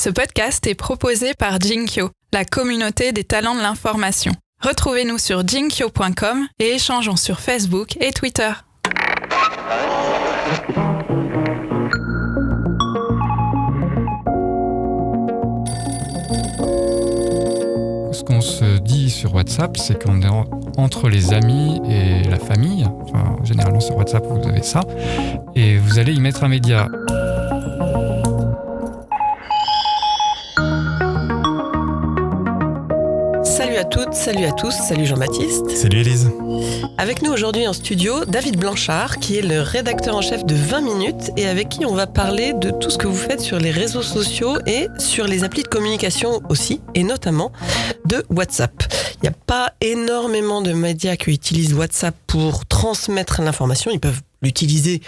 Ce podcast est proposé par Jinkyo, la communauté des talents de l'information. Retrouvez-nous sur jinkyo.com et échangeons sur Facebook et Twitter. Ce qu'on se dit sur WhatsApp, c'est qu'on est entre les amis et la famille. Enfin, généralement sur WhatsApp, vous avez ça. Et vous allez y mettre un média. Salut à toutes, salut à tous, salut Jean-Baptiste. Salut Élise. Avec nous aujourd'hui en studio, David Blanchard, qui est le rédacteur en chef de 20 minutes et avec qui on va parler de tout ce que vous faites sur les réseaux sociaux et sur les applis de communication aussi, et notamment de WhatsApp. Il n'y a pas énormément de médias qui utilisent WhatsApp pour transmettre l'information. Ils peuvent l'utiliser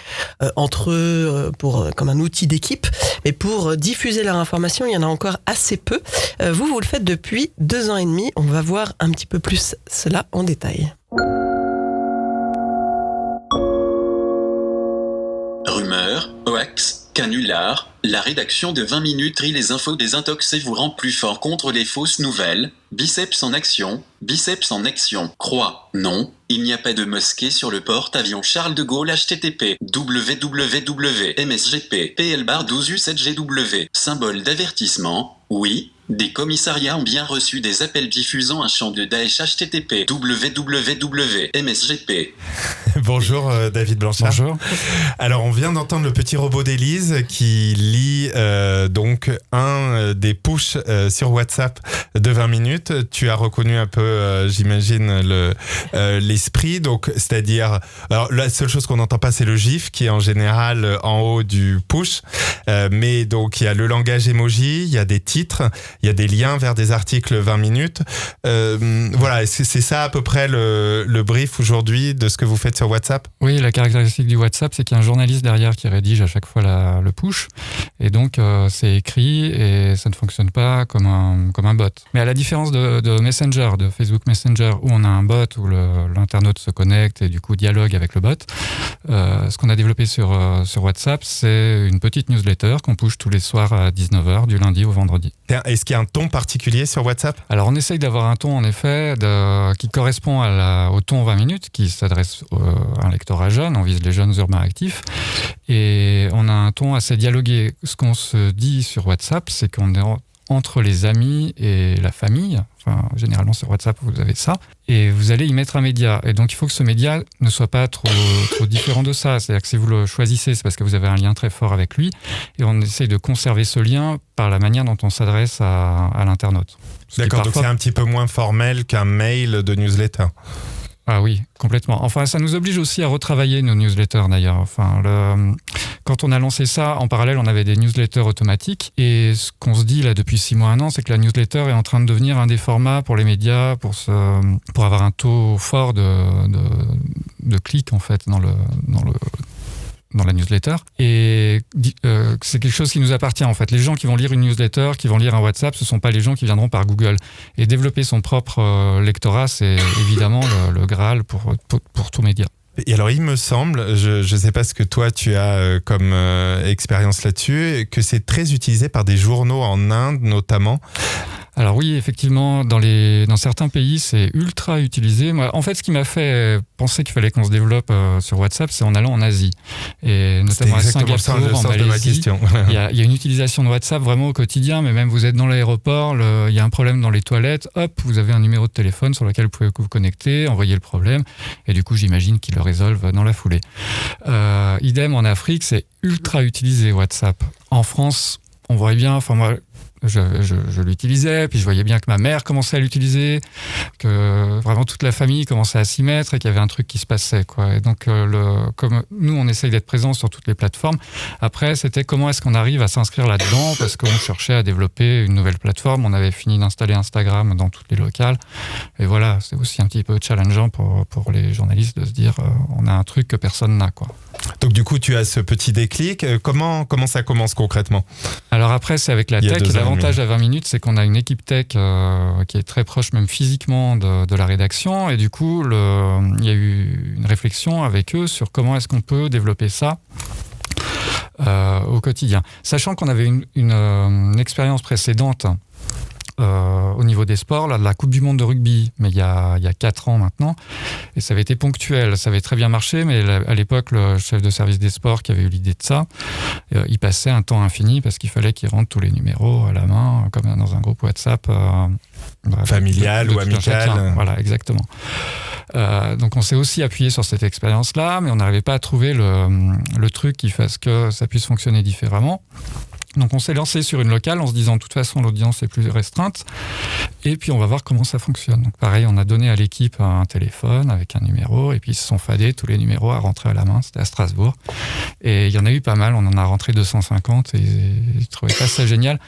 entre eux comme un outil d'équipe, mais pour diffuser leur information, il y en a encore assez peu. Vous le faites depuis 2 ans et demi. On va voir un petit peu plus cela en détail. Rumeurs, hoax, canular, la rédaction de 20 minutes trie les infos des intox et vous rend plus fort contre les fausses nouvelles. Biceps en action, croix, non, il n'y a pas de mosquée sur le porte-avions Charles de Gaulle http www.msgp PL/12U7GW, symbole d'avertissement, oui. Des commissariats ont bien reçu des appels diffusant un chant de Daesh http www.msgp. Bonjour David Blanchard. Bonjour. Alors on vient d'entendre le petit robot d'Élise qui lit donc un des pushs sur WhatsApp de 20 minutes. Tu as reconnu un peu, j'imagine, l'esprit. Donc c'est-à-dire, alors la seule chose qu'on n'entend pas, c'est le GIF qui est en général en haut du push. Mais donc il y a le langage emoji, il y a des titres. Il y a des liens vers des articles 20 minutes. Voilà, c'est ça à peu près le brief aujourd'hui de ce que vous faites sur WhatsApp ? Oui, la caractéristique du WhatsApp, c'est qu'il y a un journaliste derrière qui rédige à chaque fois le push. Et donc, c'est écrit et ça ne fonctionne pas comme un bot. Mais à la différence de Messenger, de Facebook Messenger, où on a un bot, où l'internaute se connecte et du coup dialogue avec le bot, ce qu'on a développé sur WhatsApp, c'est une petite newsletter qu'on push tous les soirs à 19h, du lundi au vendredi. Est-ce qu'il y a un ton particulier sur WhatsApp ? Alors on essaye d'avoir un ton en effet qui correspond au ton 20 minutes, qui s'adresse à un lectorat jeune, on vise les jeunes urbains actifs, et on a un ton assez dialogué. Ce qu'on se dit sur WhatsApp, c'est qu'on est entre les amis et la famille. Enfin, généralement sur WhatsApp vous avez ça, et vous allez y mettre un média, et donc il faut que ce média ne soit pas trop différent de ça. C'est-à-dire que si vous le choisissez, c'est parce que vous avez un lien très fort avec lui, et on essaye de conserver ce lien par la manière dont on s'adresse à l'internaute. D'accord, donc c'est un petit peu moins formel qu'un mail de newsletter. Ah oui, complètement. Enfin, ça nous oblige aussi à retravailler nos newsletters d'ailleurs. Enfin, quand on a lancé ça, en parallèle, on avait des newsletters automatiques. Et ce qu'on se dit là depuis 6 mois, 1 an, c'est que la newsletter est en train de devenir un des formats pour les médias, pour avoir un taux fort de clics en fait dans la newsletter. Et c'est quelque chose qui nous appartient en fait. Les gens qui vont lire une newsletter, qui vont lire un WhatsApp, ce ne sont pas les gens qui viendront par Google. Et développer son propre lectorat, c'est évidemment le Graal pour tout média. Et alors il me semble, je ne sais pas ce que toi tu as comme expérience là-dessus, que c'est très utilisé par des journaux en Inde notamment. Alors oui, effectivement, dans certains pays, c'est ultra utilisé. Moi, en fait, ce qui m'a fait penser qu'il fallait qu'on se développe sur WhatsApp, c'est en allant en Asie. Et notamment à Singapour, en Malaisie. Il y a une utilisation de WhatsApp vraiment au quotidien, mais même vous êtes dans l'aéroport, il y a un problème dans les toilettes, hop, vous avez un numéro de téléphone sur lequel vous pouvez vous connecter, envoyer le problème, et du coup, j'imagine qu'ils le résolvent dans la foulée. Idem en Afrique, c'est ultra utilisé WhatsApp. En France, on voit bien, enfin moi, je l'utilisais, puis je voyais bien que ma mère commençait à l'utiliser, que vraiment toute la famille commençait à s'y mettre et qu'il y avait un truc qui se passait, quoi. Et donc, comme nous, on essaye d'être présents sur toutes les plateformes. Après, c'était comment est-ce qu'on arrive à s'inscrire là-dedans, parce qu'on cherchait à développer une nouvelle plateforme. On avait fini d'installer Instagram dans toutes les locales. Et voilà, c'est aussi un petit peu challengeant pour les journalistes de se dire, on a un truc que personne n'a, quoi. Donc du coup, tu as ce petit déclic. Comment ça commence concrètement ? Alors après, c'est avec la tech. L'avantage à 20 minutes, c'est qu'on a une équipe tech qui est très proche, même physiquement, de la rédaction. Et du coup, il y a eu une réflexion avec eux sur comment est-ce qu'on peut développer ça au quotidien. Sachant qu'on avait une expérience précédente au niveau des sports, là, de la Coupe du Monde de rugby, mais il y a 4 ans maintenant, et ça avait été ponctuel, ça avait très bien marché, mais à l'époque, le chef de service des sports qui avait eu l'idée de ça, il passait un temps infini parce qu'il fallait qu'il rentre tous les numéros à la main, comme dans un groupe WhatsApp familial ou amical. Voilà, exactement. Donc on s'est aussi appuyé sur cette expérience-là, mais on n'arrivait pas à trouver le truc qui fasse que ça puisse fonctionner différemment. Donc on s'est lancé sur une locale en se disant de toute façon l'audience est plus restreinte et puis on va voir comment ça fonctionne. Donc pareil, on a donné à l'équipe un téléphone avec un numéro et puis ils se sont fadés tous les numéros à rentrer à la main. C'était à Strasbourg et il y en a eu pas mal, on en a rentré 250 et ils trouvaient pas ça génial.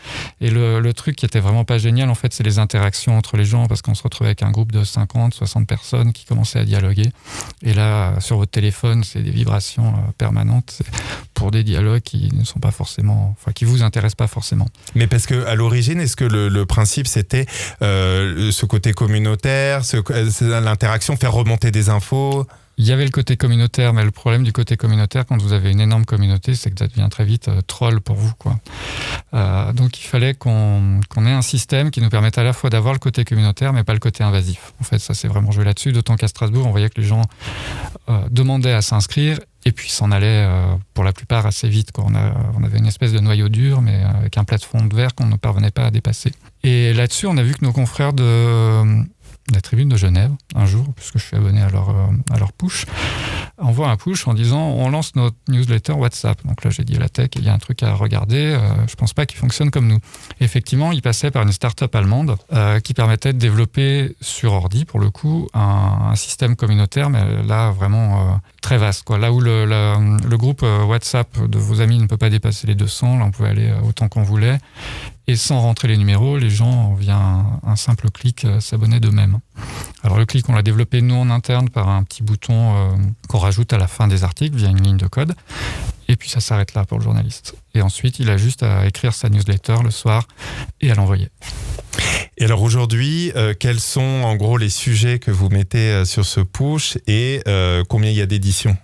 Et le truc qui était vraiment pas génial en fait, c'est les interactions entre les gens parce qu'on se retrouvait avec un groupe de 50, 60 personnes qui commençaient à dialoguer et là sur votre téléphone c'est des vibrations permanentes pour des dialogues qui ne sont pas forcément, enfin qui vous intéressent pas forcément. Mais parce que à l'origine, est-ce que le principe c'était ce côté communautaire, l'interaction, faire remonter des infos? Il y avait le côté communautaire, mais le problème du côté communautaire, quand vous avez une énorme communauté, c'est que ça devient très vite troll pour vous, quoi. Donc il fallait qu'on ait un système qui nous permette à la fois d'avoir le côté communautaire, mais pas le côté invasif. En fait, ça s'est vraiment joué là-dessus, d'autant qu'à Strasbourg, on voyait que les gens demandaient à s'inscrire, et puis s'en allaient pour la plupart assez vite, quoi. On avait une espèce de noyau dur, mais avec un plafond de verre qu'on ne parvenait pas à dépasser. Et là-dessus, on a vu que nos confrères de la Tribune de Genève, un jour, puisque je suis abonné à leur push, envoie un push en disant on lance notre newsletter WhatsApp. Donc là j'ai dit à la tech, il y a un truc à regarder, je pense pas qu'il fonctionne comme nous. Et effectivement, il passait par une start-up allemande qui permettait de développer sur ordi, pour le coup, un système communautaire, mais là vraiment très vaste, quoi. Là où le groupe WhatsApp de vos amis ne peut pas dépasser les 200, là on pouvait aller autant qu'on voulait. Et sans rentrer les numéros, les gens, via un simple clic, s'abonnaient d'eux-mêmes. Alors le clic, on l'a développé nous en interne par un petit bouton qu'on rajoute à la fin des articles via une ligne de code. Et puis ça s'arrête là pour le journaliste. Et ensuite, il a juste à écrire sa newsletter le soir et à l'envoyer. Et alors aujourd'hui, quels sont en gros les sujets que vous mettez sur ce push et combien il y a d'éditions?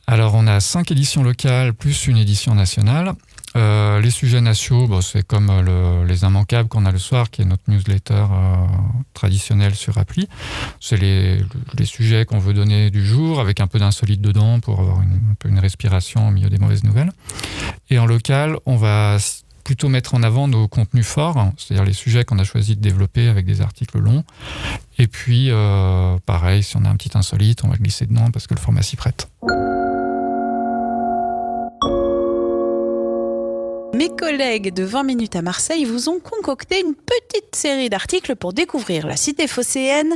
Alors on a 5 éditions locales plus une édition nationale. Les sujets nationaux, c'est comme les immanquables qu'on a le soir, qui est notre newsletter traditionnelle sur appli. C'est les sujets qu'on veut donner du jour, avec un peu d'insolite dedans pour avoir un peu une respiration au milieu des mauvaises nouvelles. Et en local, on va plutôt mettre en avant nos contenus forts, c'est-à-dire les sujets qu'on a choisi de développer avec des articles longs. Et puis, pareil, si on a un petit insolite, on va le glisser dedans parce que le format s'y prête. Mes collègues de 20 minutes à Marseille vous ont concocté une petite série d'articles pour découvrir la cité phocéenne.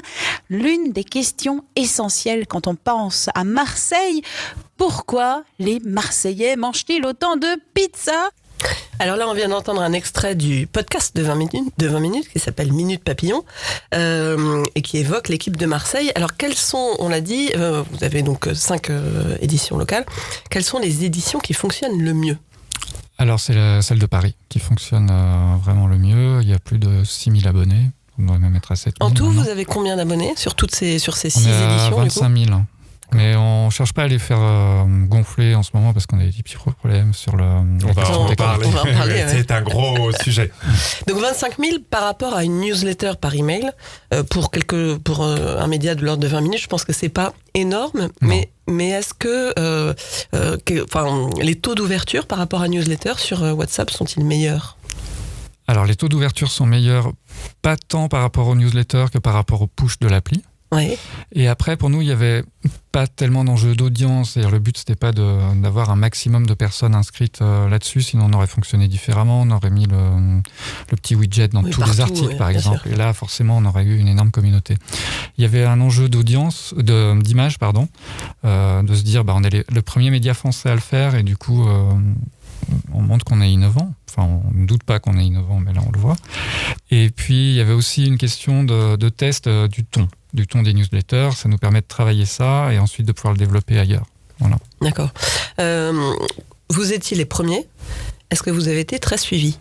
L'une des questions essentielles quand on pense à Marseille, pourquoi les Marseillais mangent-ils autant de pizza ? Alors là, on vient d'entendre un extrait du podcast de 20 minutes qui s'appelle Minute Papillon et qui évoque l'équipe de Marseille. Alors, quelles sont, on l'a dit, vous avez donc 5 éditions locales, quelles sont les éditions qui fonctionnent le mieux ? Alors, c'est celle de Paris qui fonctionne vraiment le mieux. Il y a plus de 6000 abonnés. On devrait même être à 7000. En tout, vous avez combien d'abonnés sur ces 6 éditions? On est à 25 000. Mais on ne cherche pas à les faire gonfler en ce moment parce qu'on a des petits problèmes sur le... On va en parler. C'est un gros sujet. Donc 25 000 par rapport à une newsletter par email pour un média de l'ordre de 20 minutes, je pense que c'est pas énorme. Mais est-ce que les taux d'ouverture par rapport à newsletter sur WhatsApp sont-ils meilleurs? Alors les taux d'ouverture sont meilleurs, pas tant par rapport aux newsletters que par rapport aux push de l'appli. Ouais. Et après, pour nous, il n'y avait pas tellement d'enjeux d'audience. C'est-à-dire, le but, c'était pas d'avoir un maximum de personnes inscrites là-dessus, sinon on aurait fonctionné différemment. On aurait mis le petit widget dans tous les articles, par exemple. Et là, forcément, on aurait eu une énorme communauté. Il y avait un enjeu d'audience, d'image, de se dire, on est le premier média français à le faire, et du coup, on montre qu'on est innovant. Enfin, on ne doute pas qu'on est innovant, mais là, on le voit. Et puis, il y avait aussi une question de test du ton des newsletters. Ça nous permet de travailler ça et ensuite de pouvoir le développer ailleurs. Voilà. D'accord. Vous étiez les premiers. Est-ce que vous avez été très suivis ?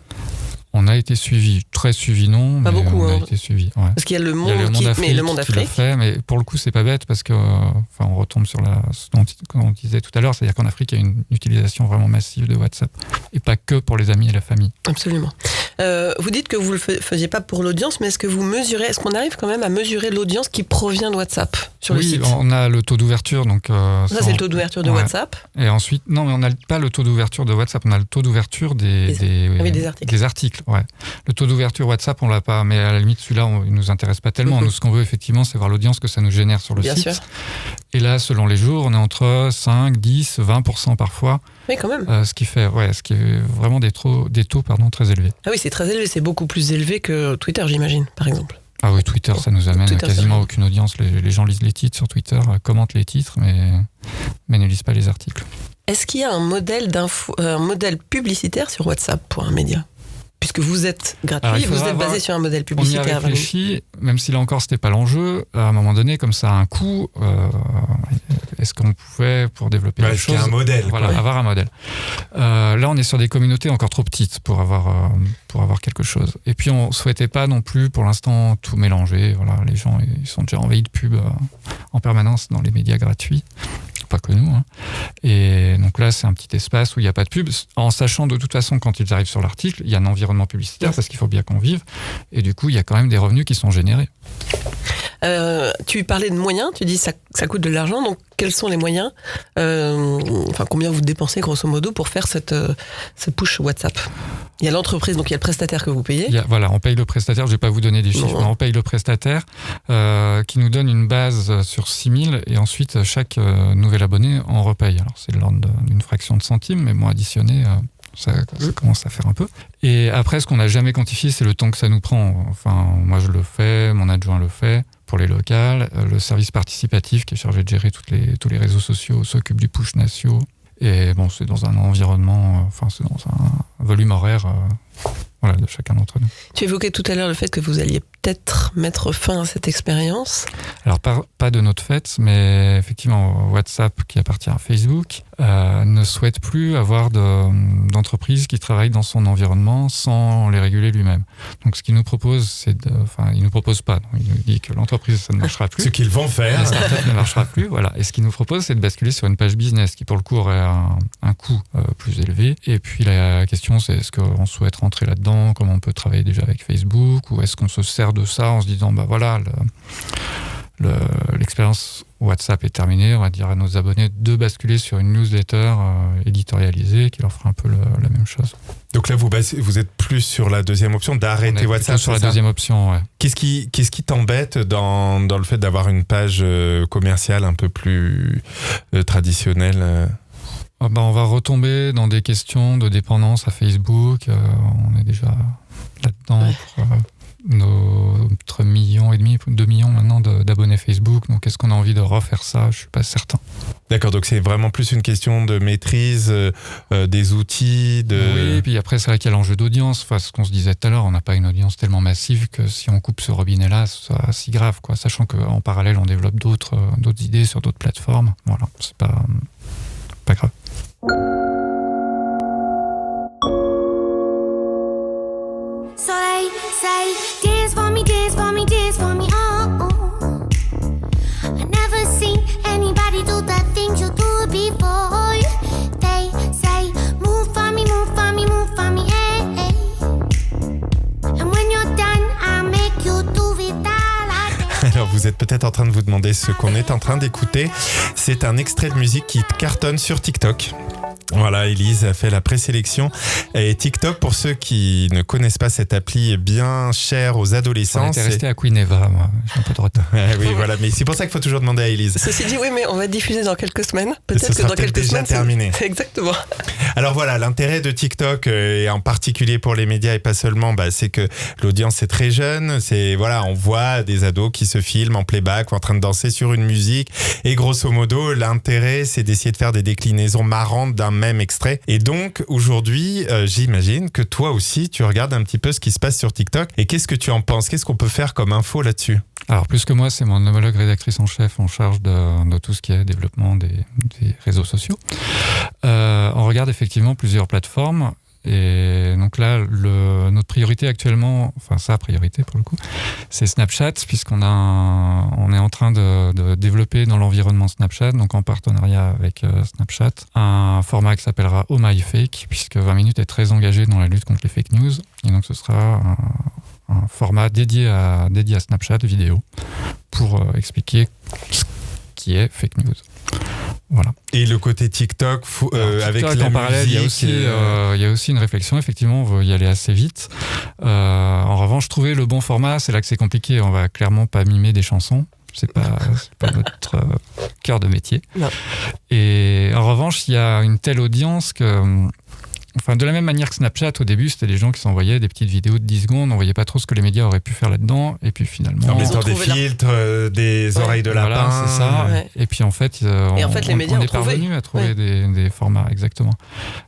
On a été suivis très suivi, non. Pas beaucoup, on a été suivi. Ouais. Parce qu'il y a le Monde Afrique. le Monde Afrique. Fait, mais pour le coup, c'est pas bête parce que, on retombe sur ce dont on disait tout à l'heure, c'est-à-dire qu'en Afrique, il y a une utilisation vraiment massive de WhatsApp et pas que pour les amis et la famille. Absolument. Vous dites que vous le faisiez pas pour l'audience, mais est-ce qu'on arrive quand même à mesurer l'audience qui provient de WhatsApp sur le site ? Oui, on a le taux d'ouverture, donc. Ça, c'est le taux d'ouverture de WhatsApp. Et ensuite, non, mais on n'a pas le taux d'ouverture de WhatsApp, on a le taux d'ouverture des articles. Des articles, ouais. Le taux d'ouverture WhatsApp, on l'a pas, mais à la limite, celui-là, il nous intéresse pas tellement. Nous, ce qu'on veut effectivement, c'est voir l'audience que ça nous génère sur le site. Bien sûr. Et là, selon les jours, on est entre 5, 10, 20% parfois. Oui, quand même. Ce qui est vraiment des taux très élevés. Ah oui, c'est très élevé, c'est beaucoup plus élevé que Twitter, j'imagine, par exemple. Ah oui, Twitter, ça nous amène quasiment aucune audience. Les gens lisent les titres sur Twitter, commentent les titres, mais ne lisent pas les articles. Est-ce qu'il y a un modèle publicitaire sur WhatsApp pour un média ? Puisque vous êtes gratuit, vous êtes basé sur un modèle publicitaire. On y a réfléchi, même si là encore c'était pas l'enjeu, à un moment donné, comme ça a un coût, est-ce qu'on pouvait, pour développer les choses, avoir un modèle. Là on est sur des communautés encore trop petites pour avoir quelque chose. Et puis on souhaitait pas non plus pour l'instant tout mélanger. Voilà, les gens ils sont déjà envahis de pubs en permanence dans les médias gratuits. Pas que nous. Hein. Et donc là, c'est un petit espace où il n'y a pas de pub, en sachant de toute façon, quand ils arrivent sur l'article, il y a un environnement publicitaire, parce qu'il faut bien qu'on vive. Et du coup, il y a quand même des revenus qui sont générés. Tu parlais de moyens, tu dis ça coûte de l'argent, donc quels sont les moyens combien vous dépensez grosso modo pour faire cette push WhatsApp ? Il y a l'entreprise, donc il y a le prestataire que vous payez. On paye le prestataire, je ne vais pas vous donner des chiffres, mais on paye le prestataire qui nous donne une base sur 6000 et ensuite chaque nouvel abonné en repaye. Alors c'est de l'ordre d'une fraction de centime, mais bon, additionné, ça commence à faire un peu. Et après, ce qu'on n'a jamais quantifié, c'est le temps que ça nous prend. Enfin, moi je le fais, mon adjoint le fait pour les locales. Le service participatif qui est chargé de gérer tous les réseaux sociaux s'occupe du push natio. Et bon, c'est dans un environnement, c'est dans un volume horaire de chacun d'entre nous. Tu évoquais tout à l'heure le fait que vous alliez peut-être mettre fin à cette expérience. Alors, pas de notre fait, mais effectivement, WhatsApp, qui appartient à Facebook, ne souhaite plus avoir d'entreprises qui travaillent dans son environnement sans les réguler lui-même. Donc, ce qu'il nous propose, il nous propose pas. Non, il nous dit que l'entreprise, ça ne marchera plus. Ce qu'ils vont faire. La startup ne marchera plus, voilà. Et ce qu'il nous propose, c'est de basculer sur une page business qui, pour le coup, aurait un coût plus élevé. Et puis, la question, c'est est-ce qu'on souhaite rentrer là-dedans, comment on peut travailler déjà avec Facebook, ou est-ce qu'on se sert de ça en se disant, l'expérience WhatsApp est terminée, on va dire à nos abonnés de basculer sur une newsletter éditorialisée qui leur fera un peu la même chose. Donc là, vous êtes plus sur la deuxième option d'arrêter WhatsApp. Sur la deuxième option, ouais. Qu'est-ce qui t'embête dans le fait d'avoir une page commerciale un peu plus traditionnelle ? On va retomber dans des questions de dépendance à Facebook. On est déjà là-dedans pour notre 1,5 million, 2 millions maintenant d'abonnés Facebook. Donc, est-ce qu'on a envie de refaire ça ? Je suis pas certain. D'accord, donc c'est vraiment plus une question de maîtrise des outils. Oui, et puis après, c'est vrai qu'il y a l'enjeu d'audience. Enfin, ce qu'on se disait tout à l'heure, on n'a pas une audience tellement massive que si on coupe ce robinet-là, ce soit si grave, quoi. Sachant qu'en parallèle, on développe d'autres idées sur d'autres plateformes. Voilà, c'est pas grave. So they say, dance for me, dance for me, dance for me, oh, oh. I never seen anybody do the things you do before. They say, move for me, move for me, move for me, hey, hey. And when you're done, I'll make you do it all again. Alors vous êtes peut-être en train de vous demander ce qu'on est en train d'écouter. C'est un extrait de musique qui cartonne sur TikTok. Voilà, Élise a fait la présélection. Et TikTok, pour ceux qui ne connaissent pas cette appli, est bien chère aux adolescents. On était resté à Queen Eva, moi. J'ai un peu de retard. Oui, voilà, mais c'est pour ça qu'il faut toujours demander à Élise. Ceci dit, oui, mais on va diffuser dans quelques semaines. Peut-être que dans quelques semaines, terminé. C'est exactement. Alors voilà, l'intérêt de TikTok, et en particulier pour les médias et pas seulement, c'est que l'audience est très jeune. On voit des ados qui se filment en playback ou en train de danser sur une musique. Et grosso modo, l'intérêt, c'est d'essayer de faire des déclinaisons marrantes d'un même extrait. Et donc, aujourd'hui, j'imagine que toi aussi, tu regardes un petit peu ce qui se passe sur TikTok. Et qu'est-ce que tu en penses ? Qu'est-ce qu'on peut faire comme info là-dessus ? Alors, plus que moi, c'est mon homologue rédactrice en chef en charge de tout ce qui est développement des réseaux sociaux. On regarde effectivement plusieurs plateformes. Et donc là, notre priorité actuellement, enfin sa priorité pour le coup, c'est Snapchat, puisqu'on est en train de développer dans l'environnement Snapchat, donc en partenariat avec Snapchat, un format qui s'appellera Oh My Fake, puisque 20 minutes est très engagé dans la lutte contre les fake news. Et donc ce sera un format dédié à Snapchat vidéo pour expliquer ce qui est fake news. Voilà. Et le côté TikTok, avec la en parallèle, musique, il y a aussi une réflexion. Effectivement, on veut y aller assez vite. En revanche, trouver le bon format, c'est là que c'est compliqué. On va clairement pas mimer des chansons. C'est pas notre cœur de métier. Non. Et en revanche, il y a une telle audience que... Enfin, de la même manière que Snapchat, au début, c'était des gens qui s'envoyaient des petites vidéos de 10 secondes, on voyait pas trop ce que les médias auraient pu faire là-dedans, et puis finalement... En mettant des filtres, des oreilles de lapin... Voilà, c'est ça. Ouais. Et puis en fait, les médias on est parvenu à trouver des formats, exactement.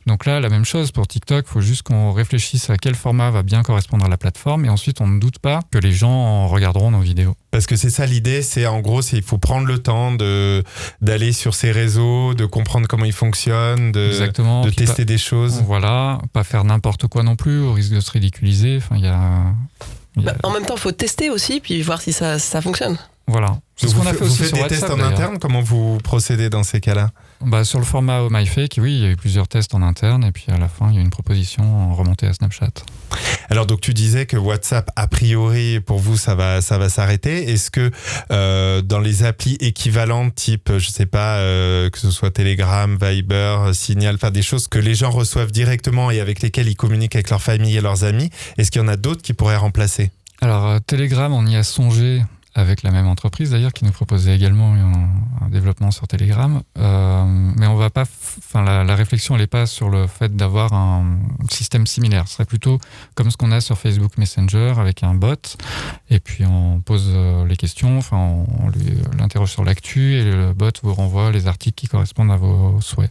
Donc là, la même chose pour TikTok, il faut juste qu'on réfléchisse à quel format va bien correspondre à la plateforme, et ensuite, on ne doute pas que les gens regarderont nos vidéos. Parce que c'est ça l'idée, il faut prendre le temps d'aller sur ces réseaux, de comprendre comment ils fonctionnent, de tester des choses. Voilà, pas faire n'importe quoi non plus, au risque de se ridiculiser. Enfin, En même temps, il faut tester aussi, puis voir si ça fonctionne. Voilà. C'est ce qu'on a fait aussi sur WhatsApp. Vous faites des tests en interne ? Comment vous procédez dans ces cas-là ? Sur le format Oh My Fake, oui, il y a eu plusieurs tests en interne, et puis à la fin, il y a eu une proposition remontée à Snapchat. Alors donc tu disais que WhatsApp, a priori, pour vous, ça va s'arrêter. Est-ce que dans les applis équivalentes, type, je sais pas, que ce soit Telegram, Viber, Signal, enfin des choses que les gens reçoivent directement et avec lesquelles ils communiquent avec leur famille et leurs amis, est-ce qu'il y en a d'autres qui pourraient remplacer ? Alors Telegram, on y a songé avec la même entreprise d'ailleurs qui nous proposait également un développement sur Telegram, mais on va pas. Enfin, la réflexion elle est pas sur le fait d'avoir un système similaire. Ce serait plutôt comme ce qu'on a sur Facebook Messenger avec un bot, et puis on pose les questions, enfin on l'interroge sur l'actu et le bot vous renvoie les articles qui correspondent à vos souhaits.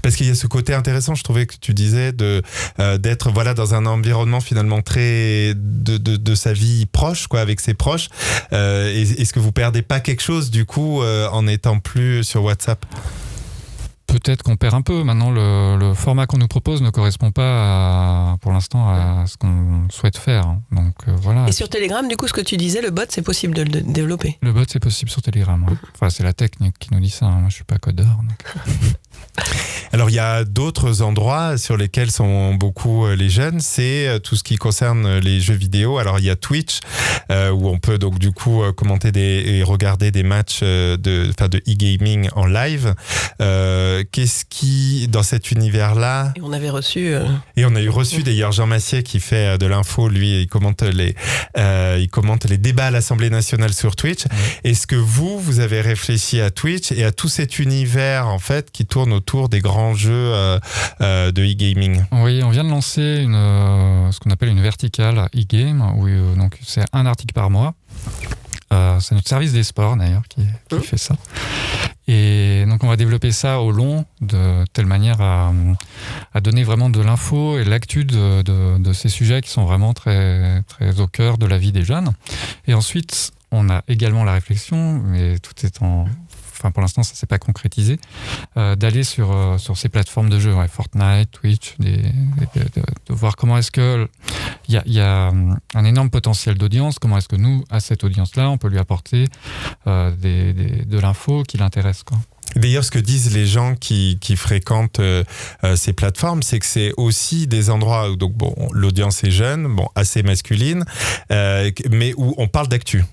Parce qu'il y a ce côté intéressant, je trouvais que tu disais d'être dans un environnement finalement très de sa vie proche, quoi, avec ses proches. Est-ce que vous perdez pas quelque chose du coup en étant plus sur WhatsApp ? Peut-être qu'on perd un peu. Maintenant, le format qu'on nous propose ne correspond pas pour l'instant à ce qu'on souhaite faire. Donc voilà. Et sur Telegram, du coup, ce que tu disais, le bot, c'est possible de le développer ? Le bot, c'est possible sur Telegram. Ouais. Enfin, c'est la technique qui nous dit ça. Moi, je suis pas codeur. Donc... Alors il y a d'autres endroits sur lesquels sont beaucoup les jeunes, c'est tout ce qui concerne les jeux vidéo. Alors il y a Twitch où on peut donc du coup commenter et regarder des matchs de e-gaming en live. Qu'est-ce qui dans cet univers-là ? Et on avait reçu. Et on a eu reçu d'ailleurs Jean Massier qui fait de l'info. Lui, il commente les débats à l'Assemblée nationale sur Twitch. Est-ce que vous avez réfléchi à Twitch et à tout cet univers en fait qui tourne autour des grands jeux de e-gaming? Oui, on vient de lancer ce qu'on appelle une verticale e-game, où donc c'est un article par mois. C'est notre service des sports d'ailleurs qui fait ça. Et donc on va développer ça au long, de telle manière à donner vraiment de l'info et l'actu de ces sujets qui sont vraiment très, très au cœur de la vie des jeunes. Et ensuite, on a également la réflexion, mais tout est enfin pour l'instant ça ne s'est pas concrétisé, d'aller sur ces plateformes de jeux, Fortnite, Twitch, de voir comment est-ce que il y a un énorme potentiel d'audience, comment est-ce que nous, à cette audience-là, on peut lui apporter de l'info qui l'intéresse, quoi. D'ailleurs, ce que disent les gens qui fréquentent ces plateformes, c'est que c'est aussi des endroits où donc, l'audience est jeune, assez masculine, mais où on parle d'actu.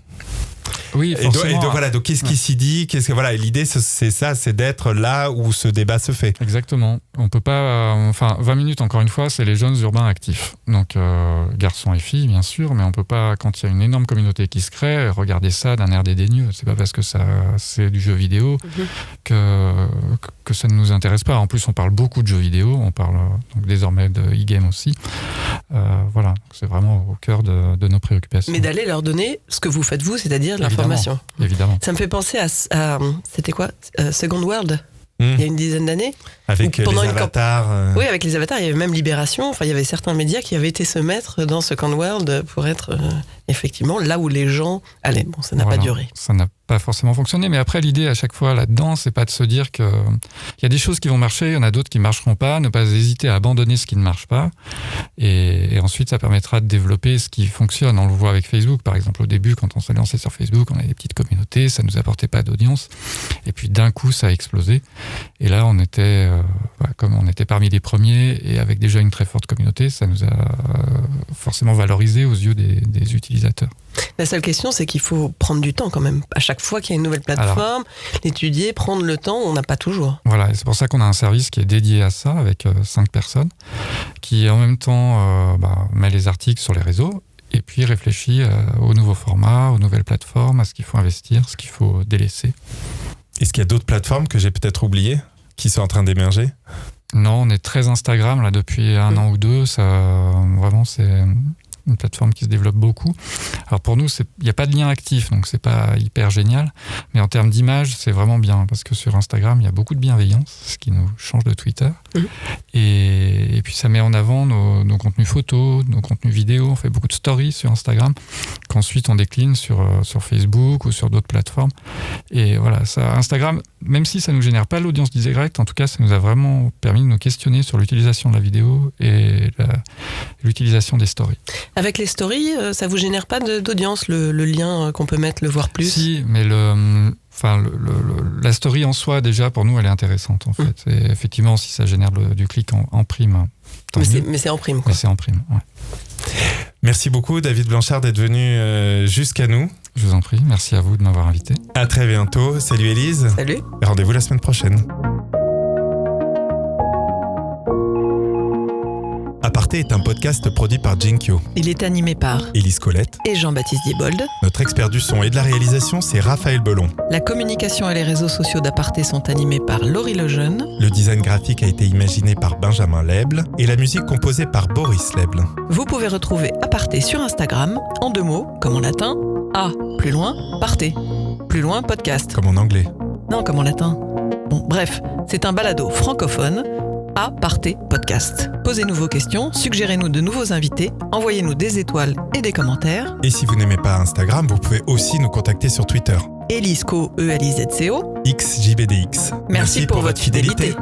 Oui, forcément. Donc qu'est-ce qui s'y dit, et l'idée c'est ça, c'est d'être là où ce débat se fait. Exactement. On peut pas 20 minutes encore une fois, c'est les jeunes urbains actifs. Donc garçons et filles bien sûr, mais on peut pas, quand il y a une énorme communauté qui se crée, regarder ça d'un air dédaigneux. C'est pas parce que ça c'est du jeu vidéo que ça ne nous intéresse pas. En plus, on parle beaucoup de jeux vidéo, on parle donc désormais de e-game aussi. Voilà, c'est vraiment au cœur de nos préoccupations. Mais d'aller leur donner ce que vous faites vous, c'est-à-dire l'information. Évidemment. Ça me fait penser à c'était quoi, Second World, il y a une dizaine d'années. Avec les avatars. Oui, avec les avatars, il y avait même Libération. Enfin, il y avait certains médias qui avaient été se mettre dans Second World pour être effectivement là où les gens allaient. Bon, ça n'a pas duré. Ça n'a pas forcément fonctionné. Mais après, l'idée à chaque fois là-dedans, c'est pas de se dire que il y a des choses qui vont marcher, il y en a d'autres qui marcheront pas. Ne pas hésiter à abandonner ce qui ne marche pas. Et ensuite, ça permettra de développer ce qui fonctionne. On le voit avec Facebook, par exemple. Au début, quand on s'est lancé sur Facebook, on avait des petites communautés, ça nous apportait pas d'audience. Et puis d'un coup, ça a explosé. Et là, on était, comme on était parmi les premiers et avec déjà une très forte communauté, ça nous a forcément valorisé aux yeux des utilisateurs. La seule question, c'est qu'il faut prendre du temps quand même. À chaque fois qu'il y a une nouvelle plateforme, l'étudier, prendre le temps, on n'a pas toujours. Voilà, et c'est pour ça qu'on a un service qui est dédié à ça, avec 5 personnes, qui en même temps met les articles sur les réseaux, et puis réfléchit aux nouveaux formats, aux nouvelles plateformes, à ce qu'il faut investir, ce qu'il faut délaisser. Est-ce qu'il y a d'autres plateformes que j'ai peut-être oubliées, qui sont en train d'émerger ? Non, on est très Instagram là depuis un an ou deux. Ça, vraiment, c'est une plateforme qui se développe beaucoup. Alors pour nous, il n'y a pas de lien actif, donc c'est pas hyper génial. Mais en termes d'image, c'est vraiment bien, parce que sur Instagram, il y a beaucoup de bienveillance, ce qui nous change de Twitter. Et puis ça met en avant nos contenus photos, nos contenus vidéo. On fait beaucoup de stories sur Instagram, qu'ensuite on décline sur Facebook ou sur d'autres plateformes. Et voilà, ça, Instagram, même si ça ne nous génère pas l'audience directe, en tout cas, ça nous a vraiment permis de nous questionner sur l'utilisation de la vidéo et l'utilisation des stories. Avec les stories, ça vous génère pas d'audience, le lien qu'on peut mettre, le voir plus ? Si, mais la story en soi, déjà, pour nous, elle est intéressante, en fait. Et effectivement, si ça génère du clic en prime, tant mieux. Mais c'est en prime, quoi. Mais c'est en prime, ouais. Merci beaucoup, David Blanchard, d'être venu jusqu'à nous. Je vous en prie, merci à vous de m'avoir invité. À très bientôt. Salut Élise. Salut. Et rendez-vous la semaine prochaine. Aparté est un podcast produit par Jinkyo. Il est animé par Élise Colette et Jean-Baptiste Diebold. Notre expert du son et de la réalisation, c'est Raphaël Belon. La communication et les réseaux sociaux d'Aparté sont animés par Laurie Lejeune. Le design graphique a été imaginé par Benjamin Leble et la musique composée par Boris Leble. Vous pouvez retrouver Aparté sur Instagram, en 2 mots, comme en latin, A, plus loin, Parté. Plus loin, podcast. Comme en anglais. Non, comme en latin. Bon, bref, c'est un balado francophone. Aparté podcast. Posez-nous vos questions, suggérez-nous de nouveaux invités, envoyez-nous des étoiles et des commentaires. Et si vous n'aimez pas Instagram, vous pouvez aussi nous contacter sur Twitter. Elisco, ELIZCO. XJBDX. Merci pour votre fidélité.